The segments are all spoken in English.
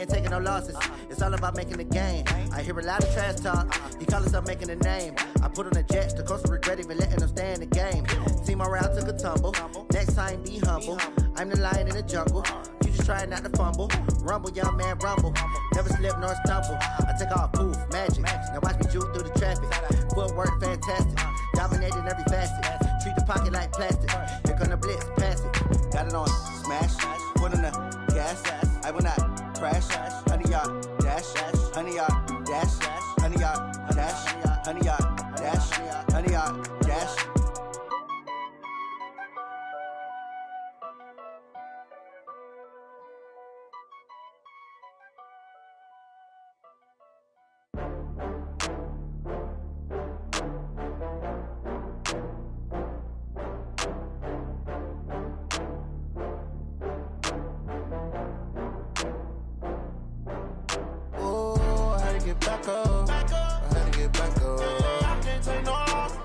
Ain't taking no losses. It's all about making the game. I hear a lot of trash talk. He call himself making a name. I put on the jets. The coast regret even letting them stay in the game. Team around took a tumble. Next time be humble. I'm the lion in the jungle. You just trying not to fumble. Rumble, young man, rumble. Never slip nor stumble. I take off, poof, magic. Now watch me juke through the traffic. Footwork fantastic. Dominating every facet. Treat the pocket like plastic. Here come the blitz, pass it. Got it on smash. Put on the gas. I will not crash, honey yard dash, honey yard dash, honey yard dash, honey yard dash, honey yard dash. Back up. I had to get back up. I can't take no loss.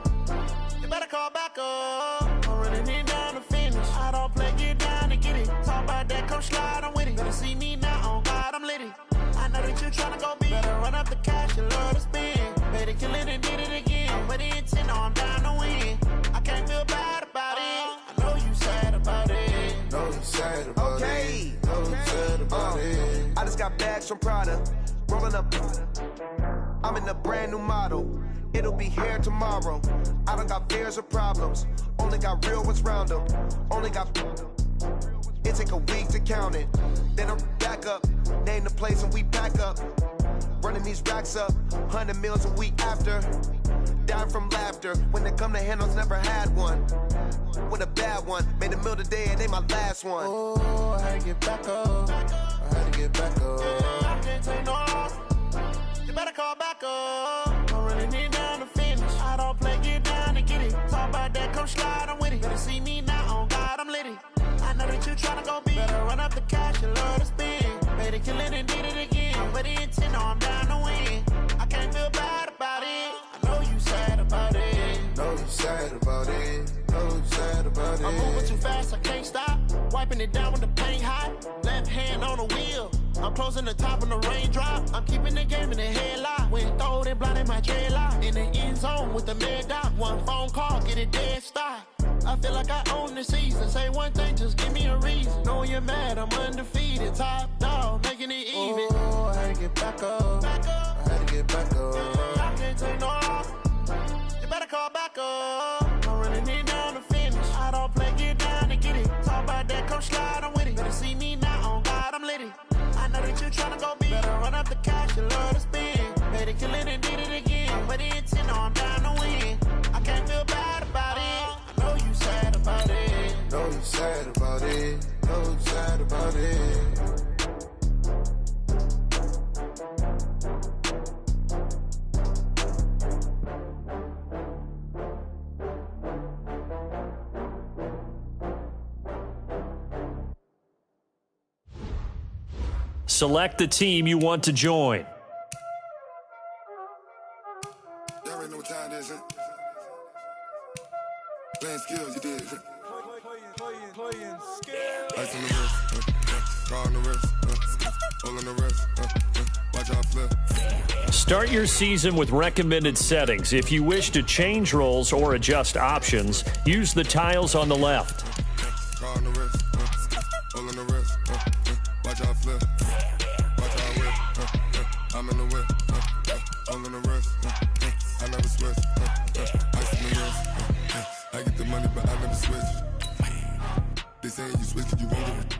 You better call back up. I'm running it down to finish. I don't play, get down to get it. Talk about that, come slide, I'm with it. Better see me now, on God, I'm litty. I know that you tryna go big. Better run up the cash, you love to spend. Better kill it and did it again. But the intent, I'm down to win. I can't feel bad about it. I know you sad about it. Know you sad about it. Know you sad about it. I just got bags from Prada. Rolling up, I'm in a brand new model. It'll be here tomorrow. I don't got fears or problems. Only got real ones round them. Only got. It take a week to count it. Then I'm back up. Name the place and we pack up. Running these racks up. 100 meals a week after. Dying from laughter. When they come to handles, never had one. With a bad one. Made a meal today and they my last one. Oh, I had to get back up. I had to get back up. I can't take no loss. You better call back up. I'm running it down to finish. I don't play, get down to get it. Talk about that, come slide, I'm with it. Better see me now, on God, I'm litty. I know that you tryna go big. Better run up the cash, you love to spend. Better kill it and did it again. But the intent, no, I'm down to win. I can't feel bad about it. I know you sad about it. Know you sad about it. Know you sad about it. I'm moving too fast, I can't stop. Wiping it down with the paint hot. Left hand on the wheel. I'm closing the top on the raindrop. I'm keeping the game in the headlock. When throwed and blinded my dreadlock. In the end zone with the mad dot. One phone call, get it dead stop. I feel like I own the season. Say one thing, just give me a reason. Knowing you're mad, I'm undefeated. Top dog, making it even. Oh, I had to get back up. I had to get back up. I can't take no loss. You better call back up. I'm running it down to finish. I don't play, get down to get it. Talk about that, come slide, I'm with it. Better see me now, on God, I'm litty. I know that you tryna go big. Better run up the cash, you love to spend. Better kill it and did it again. But the intent, no, I'm down to win. I can't feel bad about it. I know you sad about it. Know you sad about it. Know you sad about it. Select the team you want to join. Y'all already know what time it is, huh? Playing skills, you did. Playing skills. Ice on the wrist, car on the wrist, hole on the wrist, watch out flip. Start your season with recommended settings. If you wish to change roles or adjust options, use the tiles on the left. Car on the wrist, hole on the wrist, watch out flip. Watch out whip, I'm in the whip, hole on the wrist, I never switch, ice on the wrist, I get the money but I never switch. They saying you switch cause you won't get it.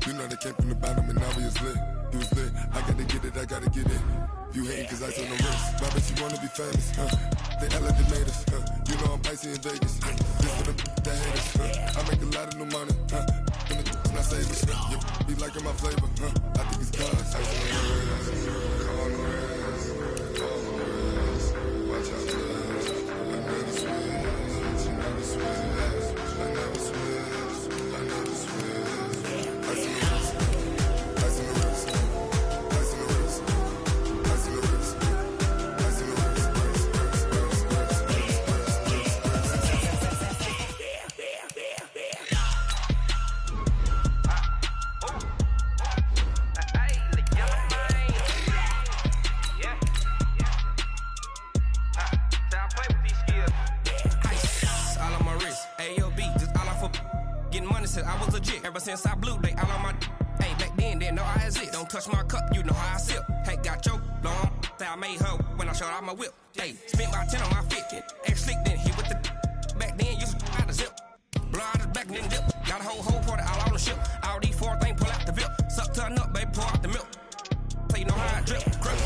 You know they came from the bottom and now we is lit. You was lit, I gotta get it, I gotta get it. You hating cause ice on the wrist, but I bet you wanna be famous, They elevated us, you know I'm icy in Vegas, this for the haters, I make a lot of new money, and I save it, you be liking my flavor, I think it's cause ice on the wrist, on the wrist, on the wrist, watch out for this, I never switch, you never switch, I never switch, I never switch, ice on the wrist, ice on the wrist, ice on the wrist, ice on the wrist, ice on the wrist, since I blew, they all on my. Hey, back then, didn't know I exist. Don't touch my cup, you know how I sip. Hey, got choked, long. Say I made her when I showed out my whip. Hey, spent about 10 on my 50. Ex slick, then hit with the. Back then, used to out the zip. Blow out his back, then dip. Got a whole party all on the ship. All these 4 things pull out the VIP. Suck, turn up, baby, pour out the milk. So you know how I drip. Crip.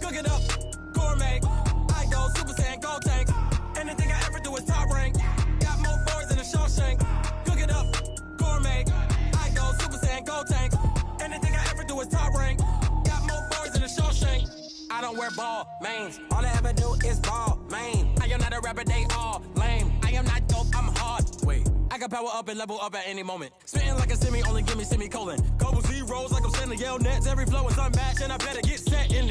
Cook it up, gourmet. I go Super Saiyan, go tank. Anything I ever do is top rank. Got more boys than a Shawshank. Cook it up, gourmet. I go Super Saiyan, go tank. Anything I ever do is top rank. Got more boys than a Shawshank. I don't wear ball mains. All I ever do is ball main. I am not a rapper, they all lame. I am not dope, I'm hard. Wait, I can power up and level up at any moment. Spitting like a semi, only give me semicolon. Couple zeros like I'm sending yell nets. Every flow is unmatched and I better get set in.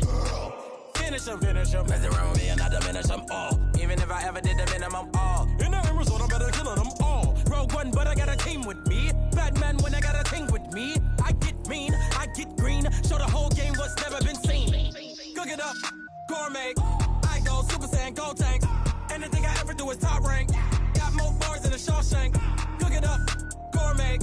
Finish them. Mess around with me and I diminish them all. Even if I ever did the minimum all. In the end result, I'm better killing them all. Rogue One, but I got a team with me. Batman when I got a team with me. I get mean, I get green. Show the whole game what's never been seen. Cook it up, gourmet. I go Super Saiyan, go tank. Anything I ever do is top rank. Got more bars than a Shawshank. Cook it up, gourmet.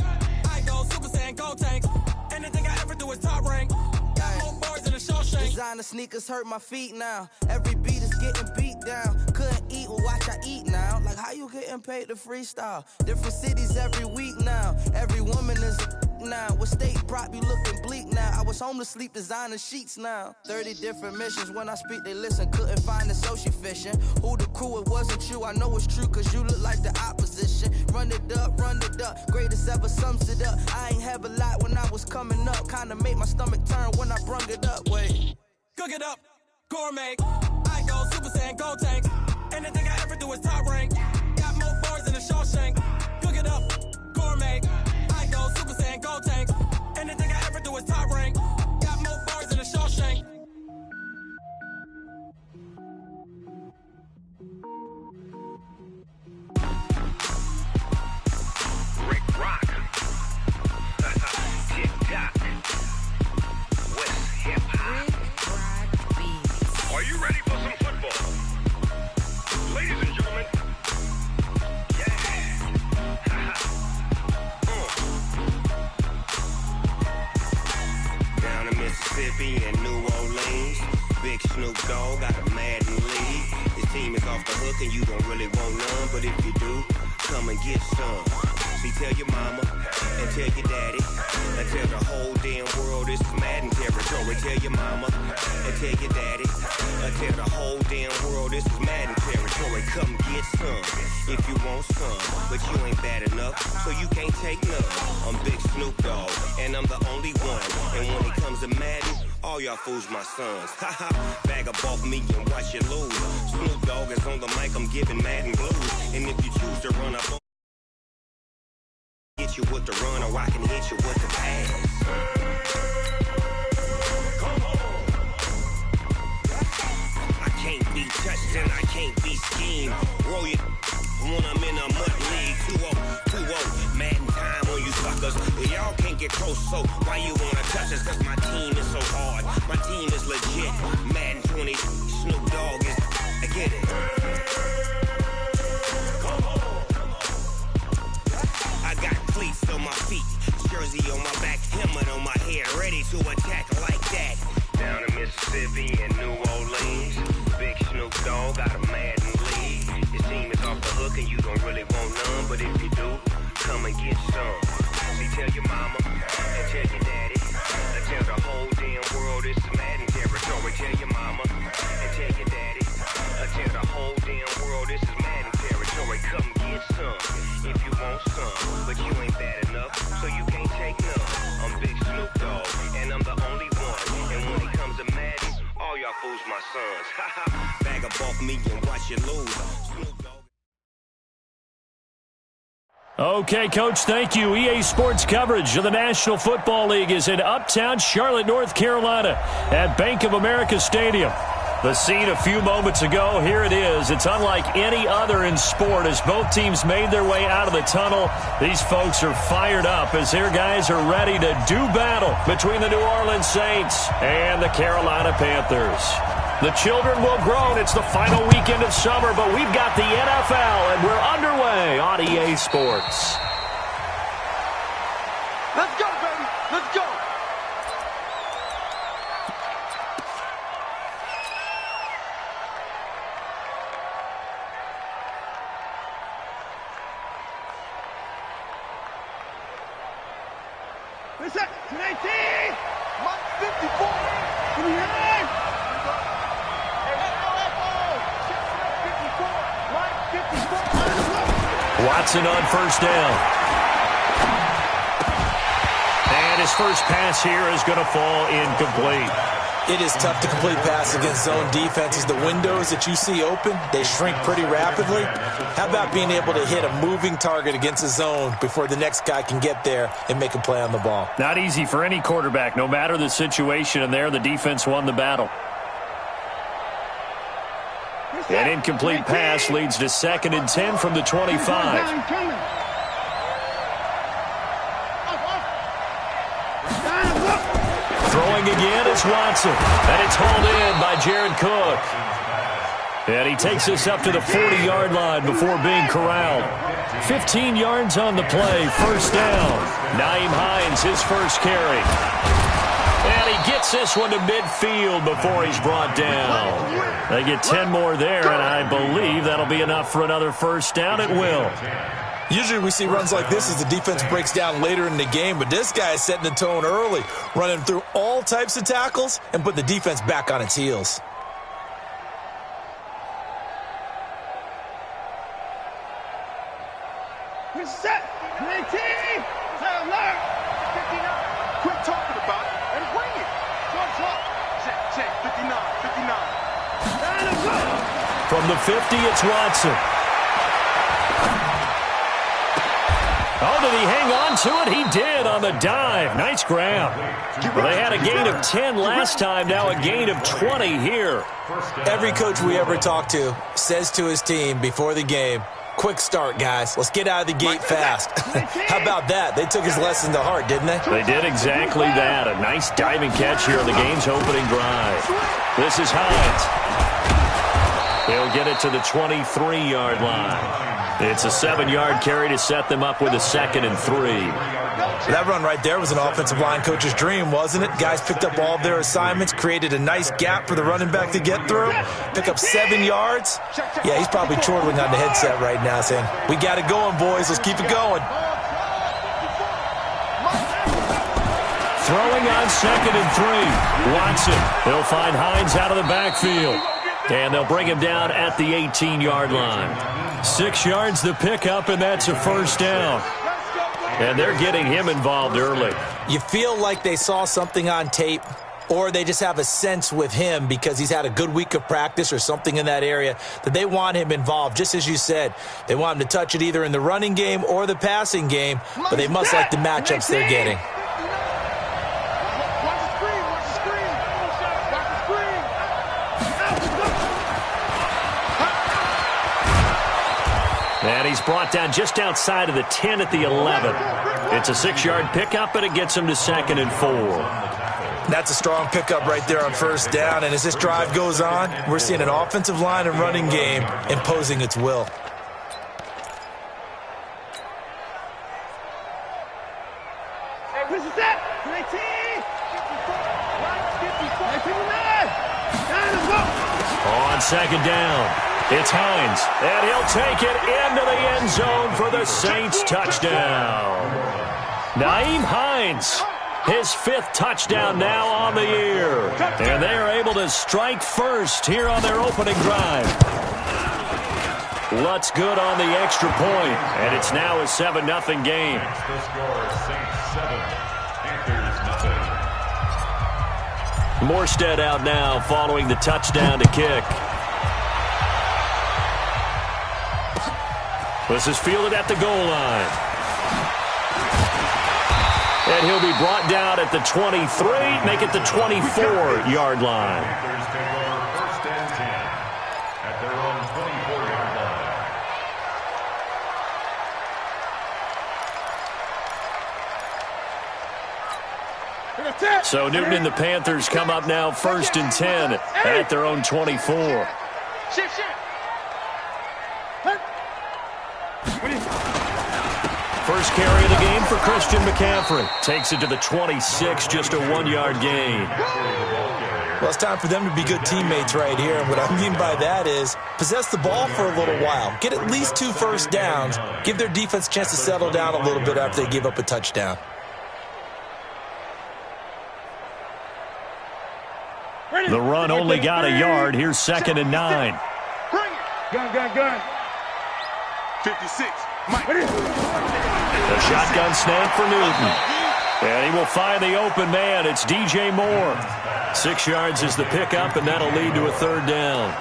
I go Super Saiyan, go tank. Anything I ever do is top rank. Got more bars than a Shawshank. Designer sneakers hurt my feet now. Every beat is getting beat down. Couldn't eat, well watch I eat now. Like how you getting paid to freestyle? Different cities every week now. Every woman is a now. What state prop you looking bleak now? I was home to sleep designer sheets now. 30 different missions. When I speak they listen. Couldn't find the social fishing. Who the crew? It wasn't you. I know it's true cause you look like the opposition. Run it up. Greatest ever sums it up. I ain't have a lot when I was coming up. Kinda made my stomach turn when I brung it up. Wait. Cook it up, gourmet. I go Super Saiyan, go tank. Anything I ever do is top rank. Got more bars than a Shawshank. Cook it up, gourmet. I go Super Saiyan, go tank. Anything I ever do is top rank. Got more bars than a Shawshank. Rick Rock. Tick-tock. West hip-hop. Are you ready for some football? Ladies and gentlemen, yeah. Down in Mississippi and New Orleans, Big Snoop Dogg got a Madden league. His team is off the hook and you don't really want none, but if you do, come and get some. See, tell your mama and tell your daddy and tell the whole damn world this is Madden territory. Tell your mama and tell your daddy and tell the whole damn world this is Madden territory. Come get some if you want some, but you ain't bad enough, so you can't take none. I'm Big Snoop Dogg and I'm the only one. And when it comes to Madden, all y'all fools my sons. Haha, bag up off me and watch you lose. Snoop Dogg is on the mic, I'm giving Madden blues. And if you choose to run up on hit you with the run or I can hit you with the pass. Come on. I can't be touched and I can't be schemed. Roll it when I'm in a mud league. 2-0, Madden time on you suckers. Y'all can't get close, so why you wanna touch us? Cause my team is so hard. My team is legit. Madden 20, Snoop Dogg is, I get it. Come on. cleats on my feet, jersey on my back, helmet on my head, ready to attack like that. Down in Mississippi and New Orleans, Big Snoop Dogg got a Madden league. His team is off the hook and you don't really want none, but if you do, come and get some. See, tell your mama and tell your daddy, and tell the whole damn world it's Madden territory. Tell your mama and tell your daddy, and tell the whole damn world this is Madden territory. Come get some if you want some, but you ain't bad enough, so you can't take none. I'm Big Snoop Dogg, and I'm the only one. And when it comes to Madden, all y'all fools my sons. Bag up off me and watch you lose. Snoop Dogg. Okay, Coach, thank you. EA Sports coverage of the National Football League is in Uptown Charlotte, North Carolina at Bank of America Stadium. The scene a few moments ago, here it is. It's unlike any other in sport as both teams made their way out of the tunnel. These folks are fired up as their guys are ready to do battle between the New Orleans Saints and the Carolina Panthers. The children will groan. It's the final weekend of summer, but we've got the NFL, and we're underway on EA Sports. Let's go, baby. Let's go. What's that? 218. Mark 54. 29. Watson on first down. And his first pass here is going to fall incomplete. It is tough to complete pass against zone defenses. The windows that you see open, they shrink pretty rapidly. How about being able to hit a moving target against a zone before the next guy can get there and make a play on the ball? Not easy for any quarterback. No matter the situation in there, the defense won the battle. An incomplete pass leads to 2nd and 10 from the 25. Throwing again is Watson. And it's hauled in by Jared Cook. And he takes us up to the 40-yard line before being corralled. 15 yards on the play, first down. Nyheim Hines, his first carry. And he gets this one to midfield before he's brought down. They get 10 more there, and I believe that'll be enough for another first down. It will. Usually we see runs like this as the defense breaks down later in the game, but this guy is setting the tone early, running through all types of tackles and put the defense back on its heels. We're set. 19. Quit talking about it and bring it. Drop. Check. 59. From the 50, it's Watson. Oh, did he hang on to it? He did on the dive. Nice grab. Well, they had a gain of 10 last time, now a gain of 20 here. Every coach we ever talk to says to his team before the game, quick start, guys. Let's get out of the gate fast. How about that? They took his lesson to heart, didn't they? They did exactly that. A nice diving catch here on the game's opening drive. This is Hines. He'll get it to the 23-yard line. It's a 7-yard carry to set them up with a 2nd and 3. That run right there was an offensive line coach's dream, wasn't it? Guys picked up all of their assignments, created a nice gap for the running back to get through, pick up 7 yards. Yeah, he's probably chortling on the headset right now saying, we got it going, boys. Let's keep it going. Throwing on 2nd and 3. Watson. He'll find Hines out of the backfield. And they'll bring him down at the 18-yard line. 6 yards the pickup, and that's a first down. And they're getting him involved early. You feel like they saw something on tape, or they just have a sense with him because he's had a good week of practice or something in that area that they want him involved. Just as you said, they want him to touch it either in the running game or the passing game, but they must like the matchups they're getting. And he's brought down just outside of the 10 at the 11. It's a 6-yard pickup, and it gets him to 2nd and 4. That's a strong pickup right there on first down. And as this drive goes on, we're seeing an offensive line and running game imposing its will. This is it. 19. 54. 59. Let's go. On second down, it's Hines, and he'll take it into the end zone for the Saints touchdown. Nyheim Hines, his 5th touchdown now on the year. And they are able to strike first here on their opening drive. Lutz good on the extra point, and it's now a 7-0 game. The score, Saints 7, Panthers nothing. Morstead out now following the touchdown to kick. This is fielded at the goal line. And he'll be brought down at the 23, make it the 24-yard line. Panthers take over 1st and 10 at their own 24-yard line. So Newton and the Panthers come up now 1st and 10 at their own 24. First carry of the game for Christian McCaffrey. Takes it to the 26, just a 1-yard gain. Well, it's time for them to be good teammates right here. And what I mean by that is possess the ball for a little while. Get at least 2 first downs. Give their defense a chance to settle down a little bit after they give up a touchdown. The run only got a yard. Here's 2nd and 9. Gun. 56. Mike. The shotgun snap for Newton. And he will find the open man. It's DJ Moore. 6 yards is the pickup, and that'll lead to a 3rd down.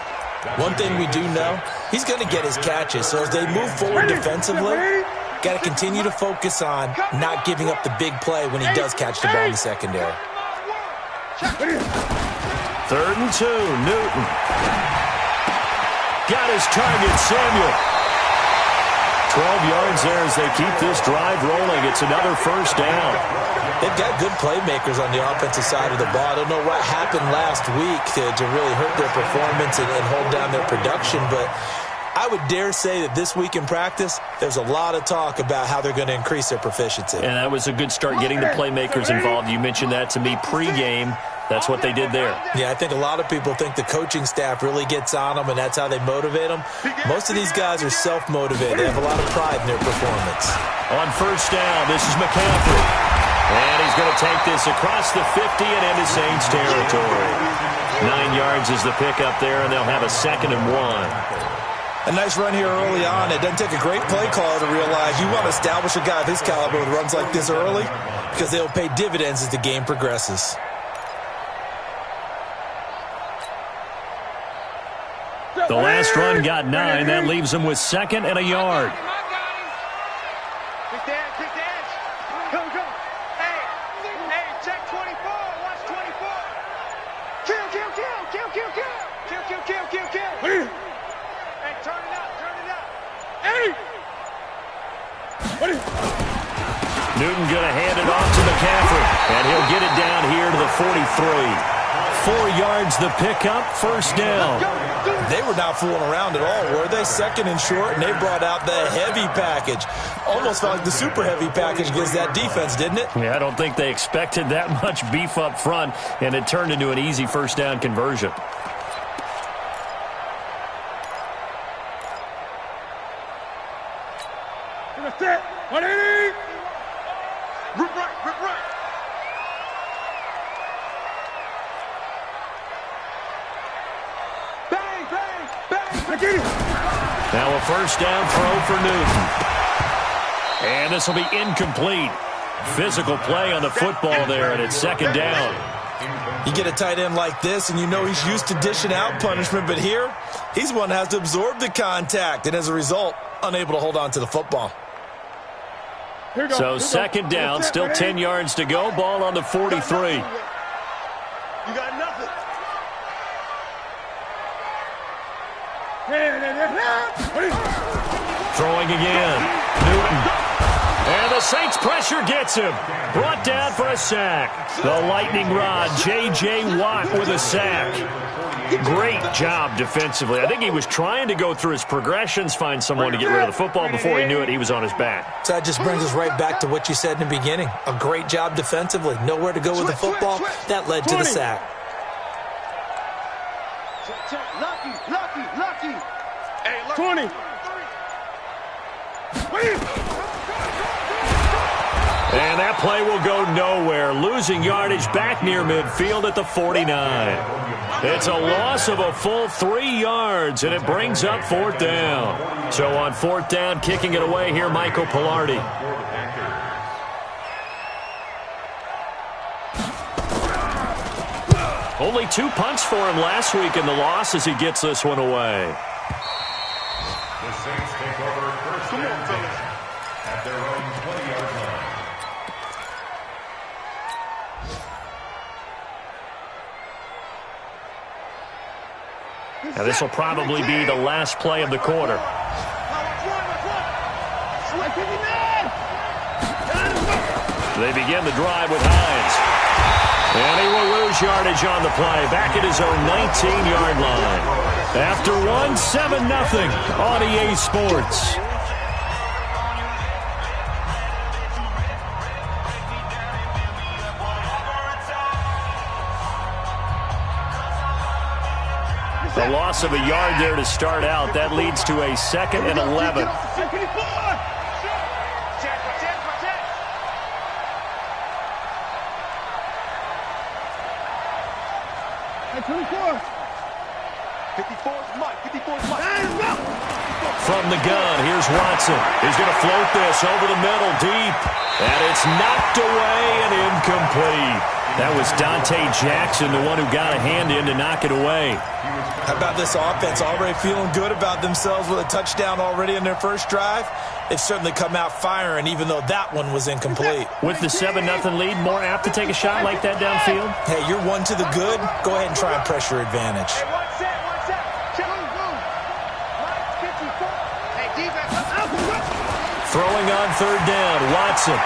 One thing we do know, he's going to get his catches. So as they move forward defensively, got to continue to focus on not giving up the big play when he does catch the ball in the secondary. 3rd and 2, Newton. Got his target, Samuel. 12 yards there as they keep this drive rolling. It's another 1st down. They've got good playmakers on the offensive side of the ball. I don't know what happened last week to really hurt their performance and hold down their production, but I would dare say that this week in practice, there's a lot of talk about how they're going to increase their proficiency. And that was a good start getting the playmakers involved. You mentioned that to me pregame. That's what they did there. Yeah, I think a lot of people think the coaching staff really gets on them, and that's how they motivate them. Most of these guys are self-motivated. They have a lot of pride in their performance. On 1st down, this is McCaffrey. And he's going to take this across the 50 and into Saints territory. 9 yards is the pickup there, and they'll have a 2nd and 1. A nice run here early on. It doesn't take a great play caller to realize you want to establish a guy of his caliber with runs like this early because they'll pay dividends as the game progresses. The last run got 9. That leaves them with 2nd and a yard. Go. Hey, check 24. Watch 24. Kill. Hey, turn it up. Hey. Newton going to hand it off to McCaffrey. And he'll get it down here to the 43. 4 yards the pickup, 1st down. They were not fooling around at all, were they? 2nd and short, and they brought out the heavy package. Almost felt like the super heavy package against that defense, didn't it? Yeah, I don't think they expected that much beef up front, and it turned into an easy 1st down conversion. Set. 180. Rip right. Now a 1st down throw for Newton. And this will be incomplete. Physical play on the football there, and it's 2nd down. You get a tight end like this, and you know he's used to dishing out punishment, but here, he's one that has to absorb the contact, and as a result, unable to hold on to the football. So 2nd down, still 10 yards to go. Ball on the 43. You got nothing. Throwing again. Newton. And this Saints pressure gets him. Brought down for a sack. The lightning rod, J.J. Watt with a sack. Great job defensively. I think he was trying to go through his progressions, find someone to get rid of the football. Before he knew it, he was on his back. So that just brings us right back to what you said in the beginning. A great job defensively. Nowhere to go with the football. That led to the sack. Lucky. Hey, 20. And that play will go nowhere. Losing yardage back near midfield at the 49. It's a loss of a full 3 yards, and it brings up 4th down. So on 4th down, kicking it away here, Michael Pilardi. Only 2 punts for him last week in the loss as he gets this one away. The Saints take over first and 10 at their own 20-yard line. Now this will probably be the last play of the quarter. They begin the drive with Hines. And he will lose yardage on the play. Back at his own 19-yard line. After one, 7-0 on EA Sports. The loss of a yard there to start out. That leads to a 2nd and 11. From the gun, here's Watson. He's going to float this over the middle deep. And it's knocked away and incomplete. That was Dante Jackson, the one who got a hand in to knock it away. How about this offense? Already feeling good about themselves with a touchdown already in their first drive. They've certainly come out firing, even though that one was incomplete. With the 7-0 lead, more apt to take a shot like that downfield? Hey, you're one to the good. Go ahead and try and pressure advantage. Throwing on 3rd down, Watson.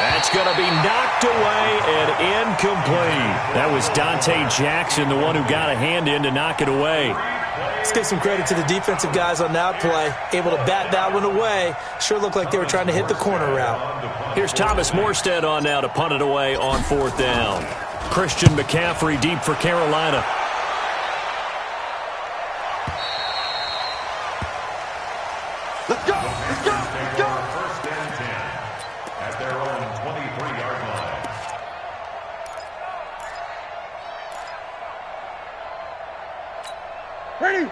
That's going to be knocked away and incomplete. That was Dante Jackson, the one who got a hand in to knock it away. Let's give some credit to the defensive guys on that play. Able to bat that one away. Sure looked like they were trying to hit the corner route. Here's Thomas Morstead on now to punt it away on 4th down. Christian McCaffrey deep for Carolina. Let's go! First and 10 at their own 23-yard line.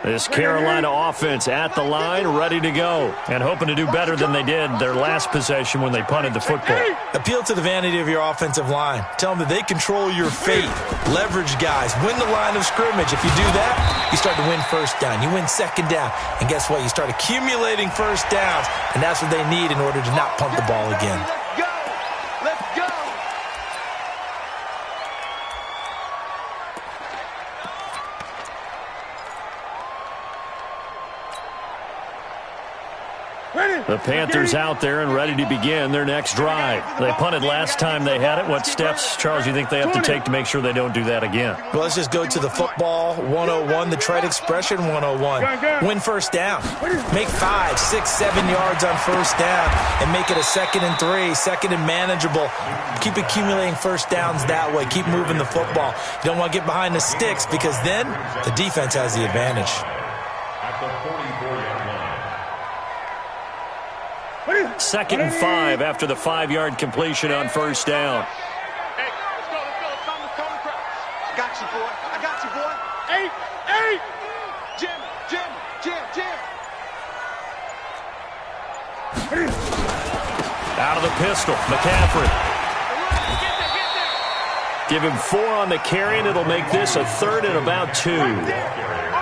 This Carolina offense at the line, ready to go, and hoping to do better than they did their last possession when they punted the football. Appeal to the vanity of your offensive line. Tell them that they control your fate. Leverage guys. Win the line of scrimmage. If you do that, you start to win 1st down. You win 2nd down. And guess what? You start accumulating 1st downs, and that's what they need in order to not punt the ball again. Let's go! The Panthers out there and ready to begin their next drive. They punted last time they had it. What steps, Charles, you think they have to take to make sure they don't do that again? Well, let's just go to the football 101, the trade expression 101. Win 1st down. Make 5, 6, 7 yards on 1st down and make it a 2nd and 3, 2nd and manageable. Keep accumulating 1st downs that way. Keep moving the football. You don't want to get behind the sticks because then the defense has the advantage. At the 44-yard line. 2nd and 5 after the 5-yard completion on 1st down. Hey, let's go. Calm the crowd. I got you, boy. Hey! Jim. Out of the pistol, McCaffrey. Give him 4 on the carry, and it'll make this a 3rd and about 2.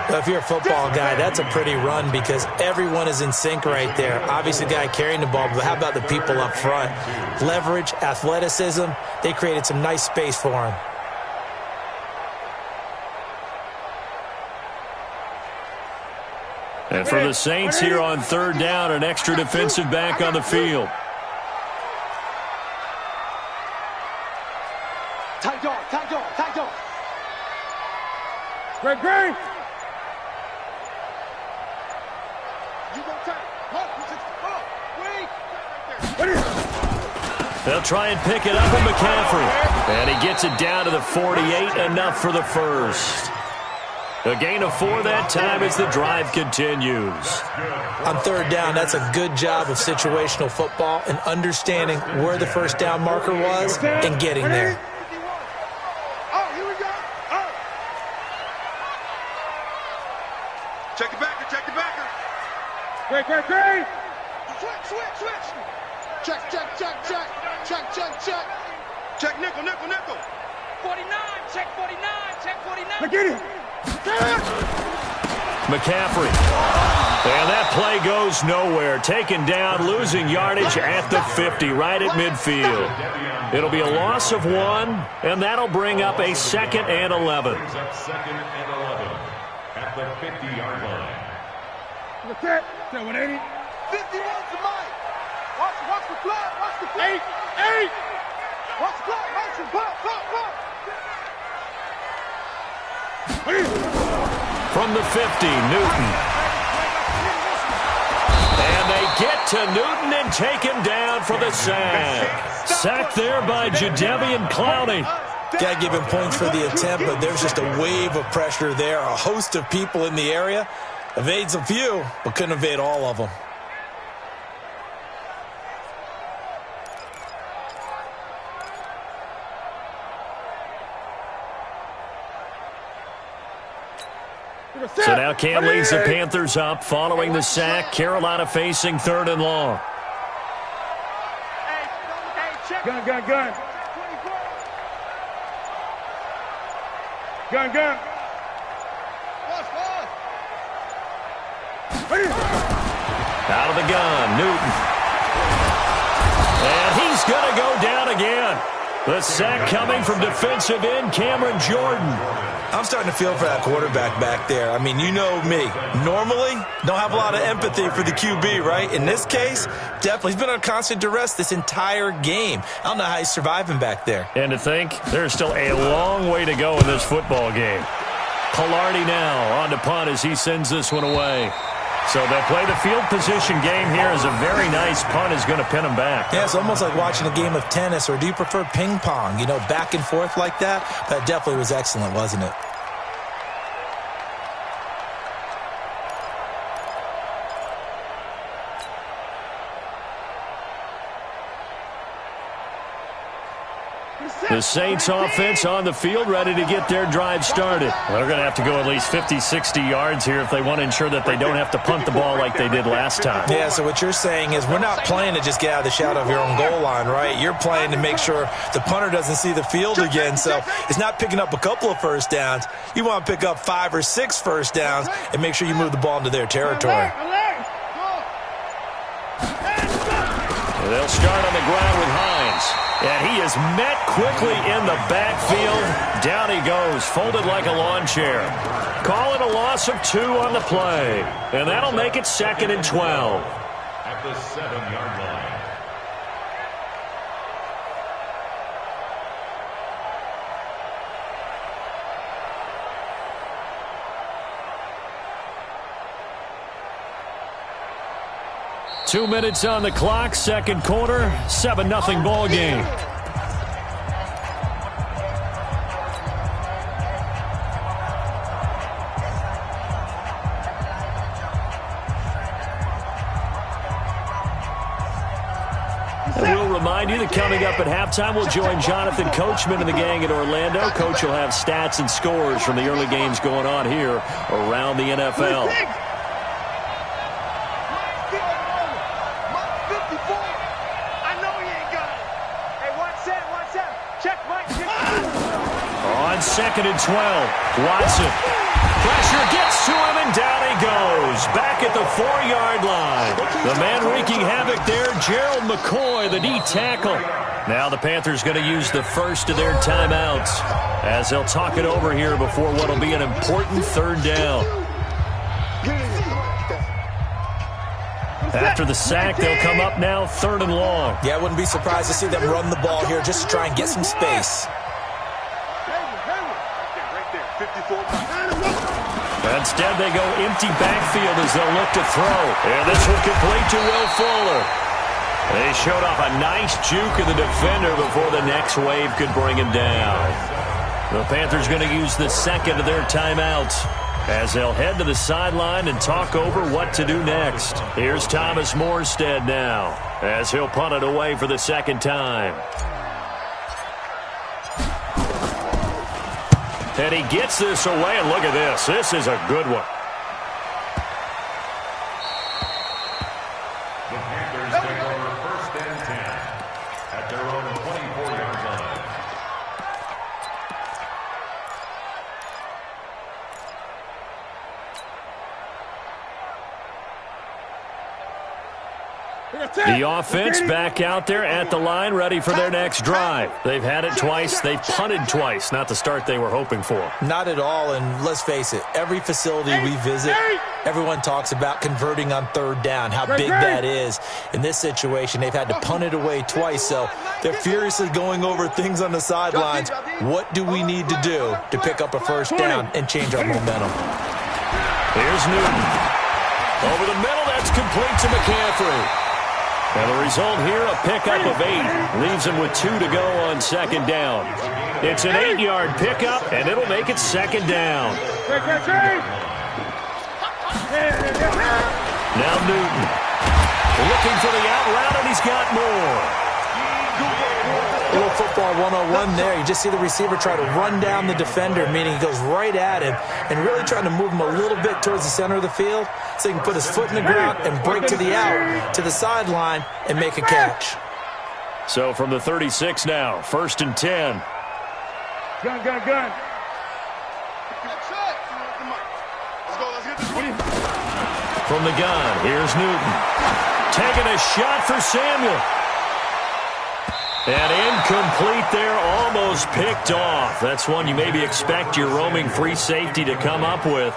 Well, if you're a football guy, that's a pretty run because everyone is in sync right there. Obviously, the guy carrying the ball, but how about the people up front? Leverage, athleticism, they created some nice space for him. And for the Saints here on third down, an extra defensive back on the field. Tight dog, tight dog, tight dog. Great. You go tight. They'll try and pick it up with McCaffrey. And he gets it down to the 48, enough for the first. A gain of 4 that time as the drive continues. On third down, that's a good job of situational football and understanding where the first down marker was and getting there. Oh, here we go. Oh. Check it backer, check it backer. Great. Switch. Check. Check nickel. 49, check 49. Look at it. McCaffrey. And that play goes nowhere. Taken down, losing yardage at the 50, right at midfield. It'll be a loss of 1, and that'll bring up a 2nd and 11. Brings up 2nd and 11 at the 50-yard line. What's that? 180. 51's the mic. Watch the flag. 8. Watch the flag. Mason, pop. From the 50, Newton. And they get to Newton and take him down for the sack. Sacked there by Jadeveon Clowney. Got to give him points for the attempt, but there's just a wave of pressure there. A host of people in the area. Evades a few, but couldn't evade all of them. So now Cam leads the Panthers up following the sack. Carolina facing 3rd and long. Gun. Out of the gun, Newton. And he's going to go down again. The sack coming from defensive end Cameron Jordan. I'm starting to feel for that quarterback back there. I mean, you know me. Normally, don't have a lot of empathy for the QB, right? In this case, definitely. He's been on constant duress this entire game. I don't know how he's surviving back there. And to think, there's still a long way to go in this football game. Pilardi now on to punt as he sends this one away. So they play the field position game here as a very nice punt is going to pin them back. Yeah, it's almost like watching a game of tennis, or do you prefer ping pong? You know, back and forth like that? That definitely was excellent, wasn't it? The Saints offense on the field, ready to get their drive started. They're going to have to go at least 50, 60 yards here if they want to ensure that they don't have to punt the ball like they did last time. Yeah, so what you're saying is we're not playing to just get out of the shadow of your own goal line, right? You're playing to make sure the punter doesn't see the field again. So it's not picking up a couple of first downs. You want to pick up 5 or 6 first downs and make sure you move the ball into their territory. They'll start on the ground with Hines. And he is met quickly in the backfield. Down he goes, folded like a lawn chair. Call it a loss of 2 on the play. And that'll make it 2nd and 12. At the 7-yard line. Two minutes on the clock, second quarter, 7-0 ball game. And we'll remind you that coming up at halftime, we'll join Jonathan Coachman and the gang in Orlando. Coach will have stats and scores from the early games going on here around the NFL. On 2nd and 12, Watson. Pressure gets to him, and down he goes. Back at the 4-yard line. The man wreaking havoc there, Gerald McCoy, the D tackle. Now the Panthers going to use the first of their timeouts as they'll talk it over here before what will be an important 3rd down. After the sack, they'll come up now 3rd and long. Yeah, I wouldn't be surprised to see them run the ball here just to try and get some space. Instead, they go empty backfield as they'll look to throw. And this one complete to Will Fuller. They showed off a nice juke of the defender before the next wave could bring him down. The Panthers going to use the second of their timeouts as they'll head to the sideline and talk over what to do next. Here's Thomas Morstead now as he'll punt it away for the second time. And he gets this away, and look at this. This is a good one. The Panthers take over 1st and 10 at their own 24-yard line. The offense back out there at the line, ready for their next drive. They've had it twice. They've punted twice. Not the start they were hoping for. Not at all, and let's face it, every facility we visit, everyone talks about converting on 3rd down, how big that is. In this situation, they've had to punt it away twice, so they're furiously going over things on the sidelines. What do we need to do to pick up a 1st down and change our momentum? Here's Newton. Over the middle, that's complete to McCaffrey. And the result here, a pickup of 8. Leaves him with 2 to go on 2nd down. It's an 8-yard pickup, and it'll make it 2nd down. Now Newton. Looking for the out route, and he's got more. A little football 101 there. You just see the receiver try to run down the defender, meaning he goes right at him and really trying to move him a little bit towards the center of the field so he can put his foot in the ground and break to the out, to the sideline, and make a catch. So from the 36 now, 1st and 10. Gun. From the gun, here's Newton. Taking a shot for Samuel. And incomplete there, almost picked off. That's one you maybe expect your roaming free safety to come up with.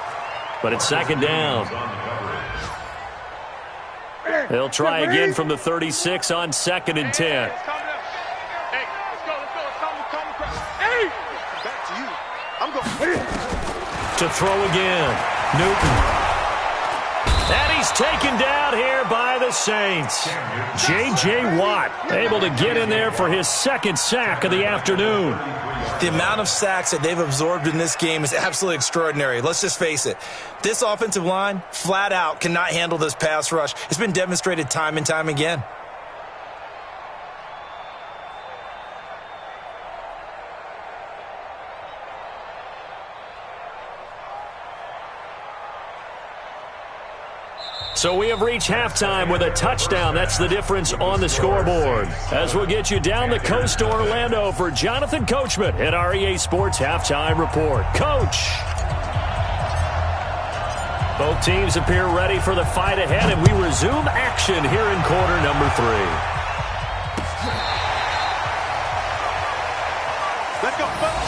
But it's 2nd down. They'll try again from the 36 on 2nd and 10. To throw again, Newton. And he's taken down here by the Saints. J.J. Watt able to get in there for his 2nd sack of the afternoon. The amount of sacks that they've absorbed in this game is absolutely extraordinary. Let's just face it. This offensive line, flat out, cannot handle this pass rush. It's been demonstrated time and time again. So we have reached halftime with a touchdown. That's the difference on the scoreboard. As we'll get you down the coast to Orlando for Jonathan Coachman at our EA Sports Halftime Report. Coach! Both teams appear ready for the fight ahead, and we resume action here in quarter number 3. Let's go, folks.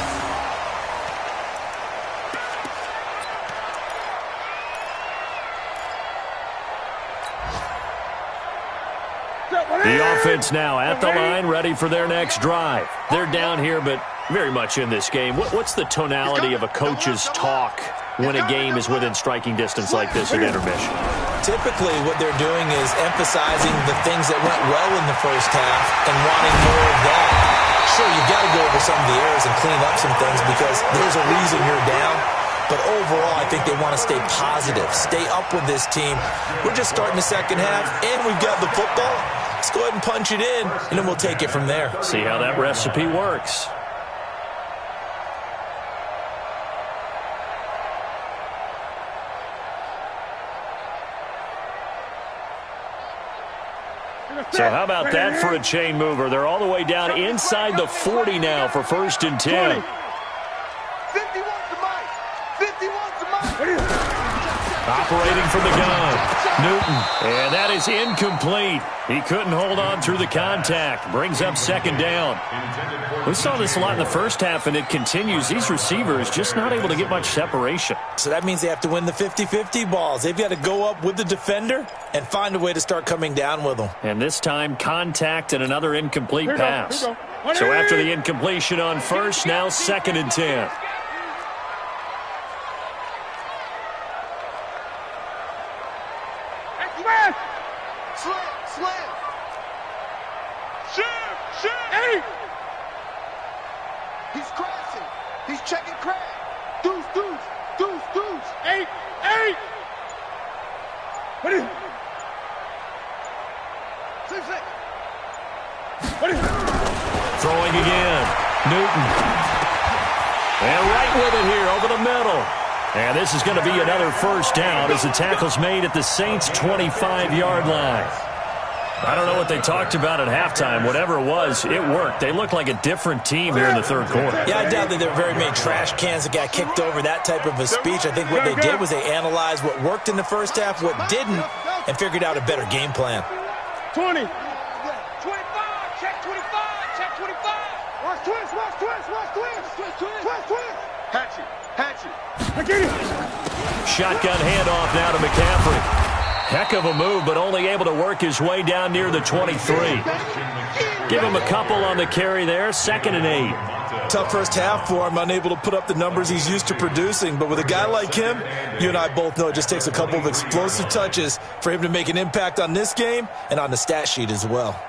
The offense now at the line, ready for their next drive. They're down here, but very much in this game. What's the tonality of a coach's talk when a game is within striking distance like this at intermission? Typically, what they're doing is emphasizing the things that went well in the first half and wanting more of that. Sure, you've got to go over some of the errors and clean up some things because there's a reason you're down. But overall, I think they want to stay positive, stay up with this team. We're just starting the second half, and we've got the football. Let's go ahead and punch it in, and then we'll take it from there. See how that recipe works. So how about that for a chain mover? They're all the way down inside the 40 now for 1st and 10. 51 to Mike. 51 to Mike. Operating from the gun, Newton. And that is incomplete. He couldn't hold on through the contact. Brings up second down. We saw this a lot in the first half, and it continues. These receivers just not able to get much separation. So that means they have to win the 50-50 balls. They've got to go up with the defender and find a way to start coming down with them. And this time, contact and another incomplete pass. So after the incompletion on first, now 2nd and 10. Slam! Shoot! Hey! He's crashing. He's checking crash. Deuce. Eight! What is it? Throwing again. Newton. And right with it here over the middle. And this is going to be another first down as the tackle's made at the Saints' 25-yard line. I don't know what they talked about at halftime. Whatever it was, it worked. They looked like a different team here in the third quarter. Yeah, I doubt that there were very many trash cans that got kicked over, that type of a speech. I think what they did was they analyzed what worked in the first half, what didn't, and figured out a better game plan. 20. 25, check 25, check 25. Watch twist. Hatchet. I get it. Shotgun handoff now to McCaffrey. Heck of a move, but only able to work his way down near the 23. Give him a couple on the carry there, 2nd and 8. Tough first half for him, unable to put up the numbers he's used to producing. But with a guy like him, you and I both know it just takes a couple of explosive touches for him to make an impact on this game and on the stat sheet as well.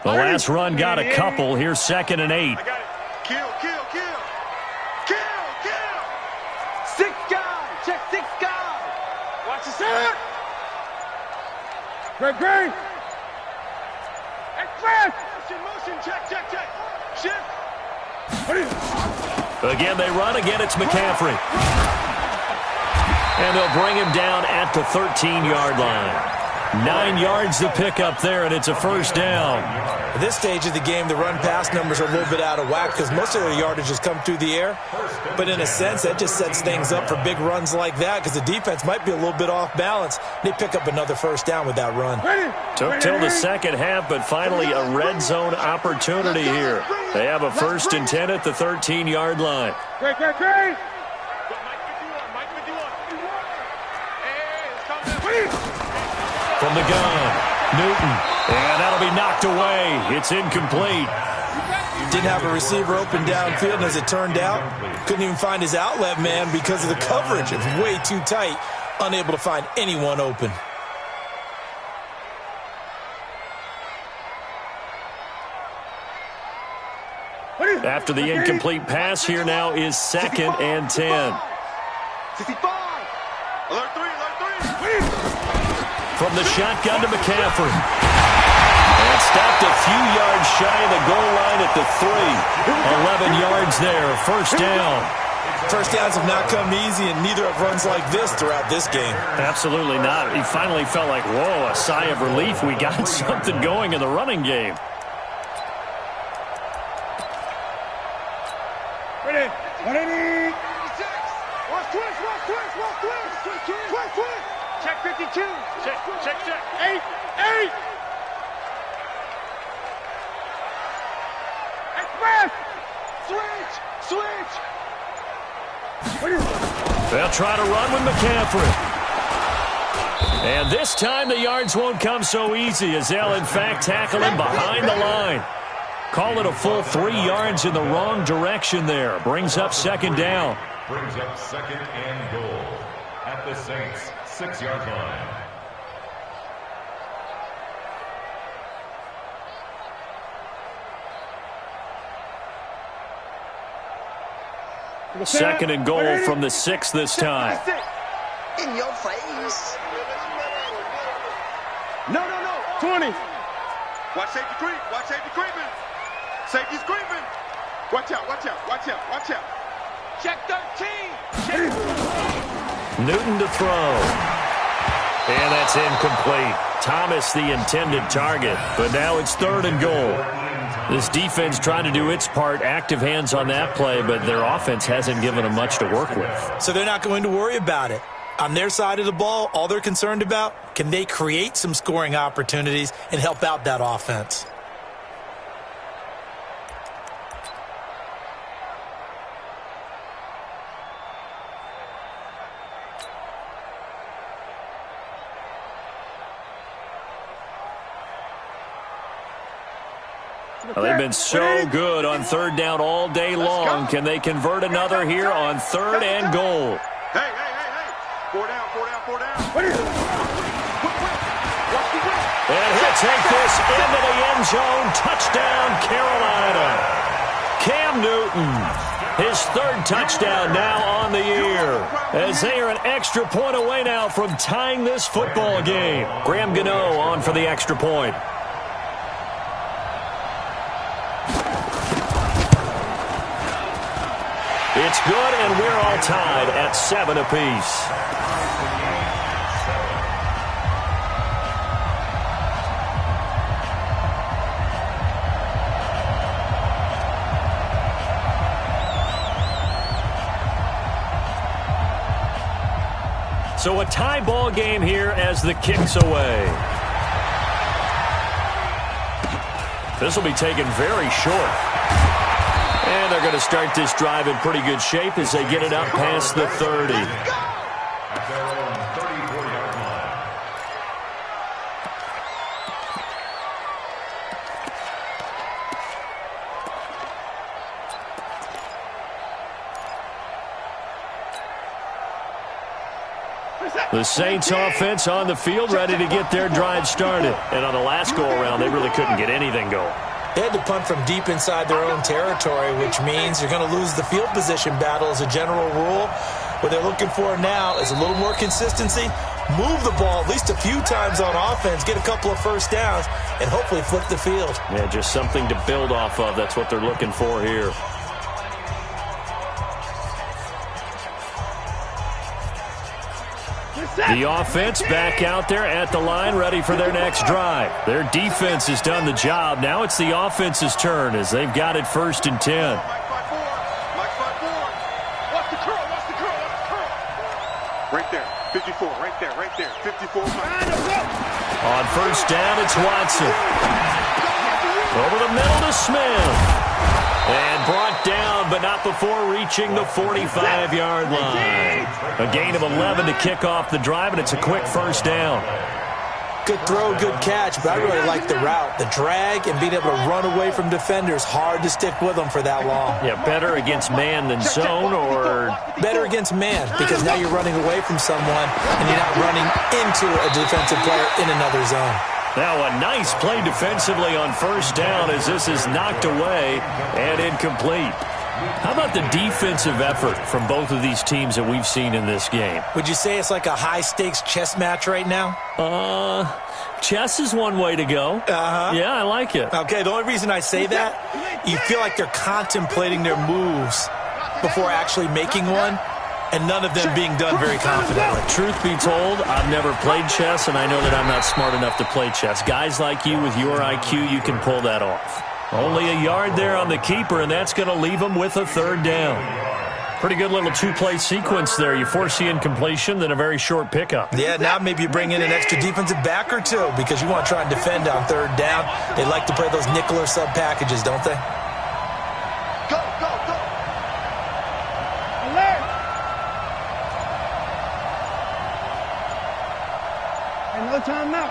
The last run got a couple. Here's 2nd and 8. I got it. Kill. 6 guys. Check 6 guys. Watch the center. Great. Express. Motion. Check. Shift. Again, they run. Again, it's McCaffrey. And they'll bring him down at the 13-yard line. 9 yards to pick up there, and it's a first down. At this stage of the game, the run-pass numbers are a little bit out of whack because most of their yardage has come through the air. But in a sense, that just sets things up for big runs like that because the defense might be a little bit off balance. They pick up another first down with that run. Took till the second half, but finally a red zone opportunity here. They have a 1st and 10 at the 13-yard line. Great. Mike 51. Hey, it's coming. From the gun, Newton. And that'll be knocked away. It's incomplete. Didn't have a receiver open downfield, and as it turned out, couldn't even find his outlet man because of the coverage. It was way too tight, unable to find anyone open. After the incomplete pass, here now is 2nd and 10. 65. Alert 3. From the shotgun to McCaffrey. And stopped a few yards shy of the goal line at the 3. 11 yards there, first down. First downs have not come easy, and neither have runs like this throughout this game. Absolutely not. He finally felt like, whoa, a sigh of relief. We got something going in the running game. Ready. 180. Watch twist. Check 52. Check. 8. Express. Switch. They'll try to run with McCaffrey. And this time the yards won't come so easy as they'll in fact tackle him behind the line. Call it a full 3 yards in the wrong direction there. Brings up 2nd down. Brings up 2nd and goal at the Saints' 6-yard line. Second and goal from the 6 this time. In your face. No. 20. Watch safety creeping. Safety's creeping. Watch out. Check 13. Newton to throw. And that's incomplete. Thomas the intended target, but now it's 3rd and goal. This defense trying to do its part, active hands on that play, but their offense hasn't given them much to work with. So they're not going to worry about it. On their side of the ball, all they're concerned about, can they create some scoring opportunities and help out that offense? Well, they've been so good on third down all day long. Can they convert another here on third and goal? Hey. 4 down. And he'll take this into the end zone. Touchdown, Carolina. Cam Newton, his third touchdown now on the year, as they are an extra point away now from tying this football game. Graham Gano on for the extra point. It's good, and we're all tied at 7 apiece. So a tie ball game here as the kick's away. This will be taken very short. And they're going to start this drive in pretty good shape as they get it up past the 30. At their own 34-yard line. The Saints offense on the field, ready to get their drive started. And on the last go-around, they really couldn't get anything going. They had to punt from deep inside their own territory, which means you're going to lose the field position battle as a general rule. What they're looking for now is a little more consistency, move the ball at least a few times on offense, get a couple of first downs, and hopefully flip the field. Yeah, just something to build off of. That's what they're looking for here. The offense back out there at the line, ready for their next drive. Their defense has done the job. Now it's the offense's turn as they've got it 1st and 10. Right there, 54, right there, 54. On 1st down, it's Watson. Over the middle to Smith. And brought down, but not before reaching the 45-yard line. A gain of 11 to kick off the drive, and it's a quick 1st down. Good throw, good catch, but I really like the route. The drag and being able to run away from defenders, hard to stick with them for that long. Yeah, better against man than zone, or? Better against man, because now you're running away from someone, and you're not running into a defensive player in another zone. Now a nice play defensively on 1st down as this is knocked away and incomplete. How about the defensive effort from both of these teams that we've seen in this game? Would you say it's like a high-stakes chess match right now? Chess is one way to go. Yeah, I like it. Okay, the only reason I say that, you feel like they're contemplating their moves before actually making one, and none of them being done very confidently. Truth be told, I've never played chess, and I know that I'm not smart enough to play chess. Guys like you with your IQ, you can pull that off. Only a yard there on the keeper, and that's going to leave them with a 3rd down. Pretty good little 2-play sequence there. You force the incompletion, then a very short pickup. Yeah, now maybe you bring in an extra defensive back or two because you want to try and defend on 3rd down. They like to play those nickel or sub packages, don't they? Go. No timeout.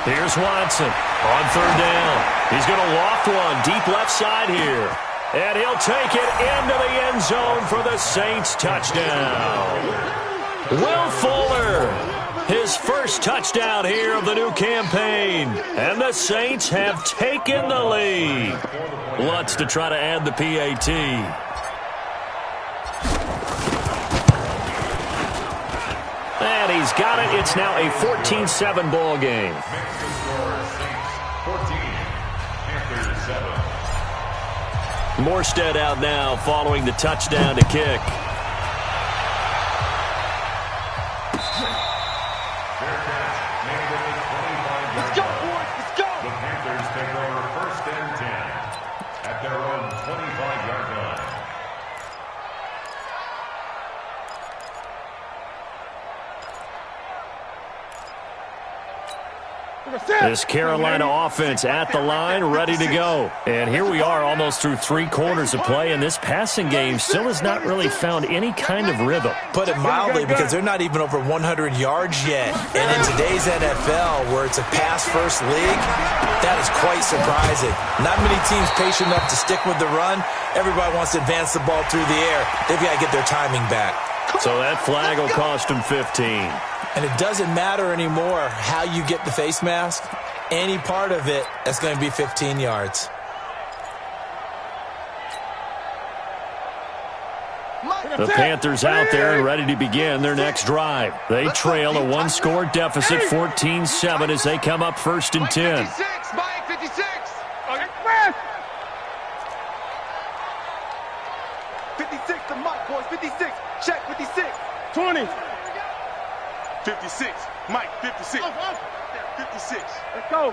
Here's Watson on 3rd down. He's going to loft one deep left side here. And he'll take it into the end zone for the Saints touchdown. Will Fuller, his first touchdown here of the new campaign. And the Saints have taken the lead. Lutz to try to add the PAT. And he's got it. It's now a 14-7 ball game. Morstead out now following the touchdown to kick. Let's go, boys. Let's go. The Panthers take over 1st and This Carolina offense at the line, ready to go. And here we are almost through 3 quarters of play, and this passing game still has not really found any kind of rhythm. Put it mildly, because they're not even over 100 yards yet. And in today's NFL, where it's a pass-first league, that is quite surprising. Not many teams patient enough to stick with the run. Everybody wants to advance the ball through the air. They've got to get their timing back. So that flag will cost them 15. And it doesn't matter anymore how you get the face mask. Any part of it, that's going to be 15 yards. The Panthers out there and ready to begin their next drive. They trail a 1-score deficit, 14-7, as they come up 1st and 10. 56 to Mike, boys. 56. Check 56. 20. 56. Mike, 56. 56. Let's go.